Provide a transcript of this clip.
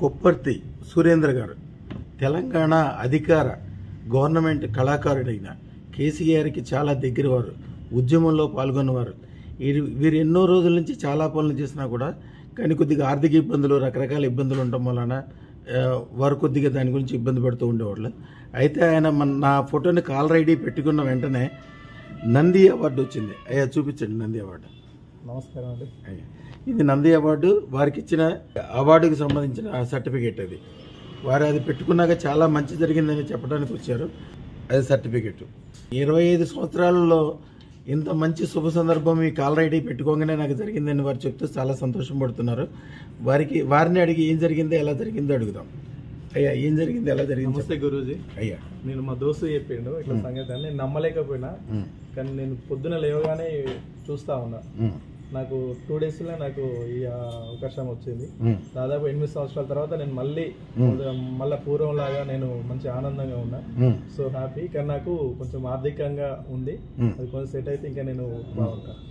కొప్పర్తి సురేంద్ర గారు తెలంగాణ అధికార గవర్నమెంట్ కళాకారుడైన కేసీఆర్కి చాలా దగ్గరవారు, ఉద్యమంలో పాల్గొన్నవారు. వీరు ఎన్నో రోజుల నుంచి చాలా పనులు చేసినా కూడా కానీ కొద్దిగా ఆర్థిక ఇబ్బందులు, రకరకాల ఇబ్బందులు ఉండటం వలన వారు కొద్దిగా దాని గురించి ఇబ్బంది పడుతూ ఉండేవాళ్ళు. అయితే ఆయన నా ఫోటోని కాలర్ ఐడి పెట్టుకున్న వెంటనే నంది అవార్డు వచ్చింది. అయ్యా చూపించండి నంది అవార్డు. నమస్కారం అండి. అయ్యా ఇది నంది అవార్డు, వారికి ఇచ్చిన అవార్డుకి సంబంధించిన సర్టిఫికేట్. వారు అది పెట్టుకున్నాక చాలా మంచి జరిగిందని చెప్పడానికి వచ్చారు. అది సర్టిఫికేట్. 25 సంవత్సరాలలో ఇంత మంచి శుభ సందర్భం ఈ కాలర్ ఐడి పెట్టుకోగానే నాకు జరిగిందని వారు చెప్తూ చాలా సంతోషం పడుతున్నారు. వారిని అడిగి ఏం జరిగిందో ఎలా జరిగిందో అడుగుదాం. అయ్యా ఏం జరిగింది, ఎలా జరిగింది? నమస్తే గురూజీ. అయ్యా నేను మా దోస్తు చెప్పిండు ఇట్లా సంగతి అని. నేను నమ్మలేకపోయినా, కానీ నేను పొద్దున లేవగానే చూస్తా ఉన్నా. నాకు 2 డేస్లో నాకు ఈ అవకాశం వచ్చింది. దాదాపు 8 సంవత్సరాల తర్వాత నేను మళ్ళీ పూర్వంలాగా నేను మంచి ఆనందంగా ఉన్నా. So happy. కానీ నాకు కొంచెం ఆర్థికంగా ఉంది, అది కొంచెం సెట్ అయితే ఇంకా నేను బాగుంటా.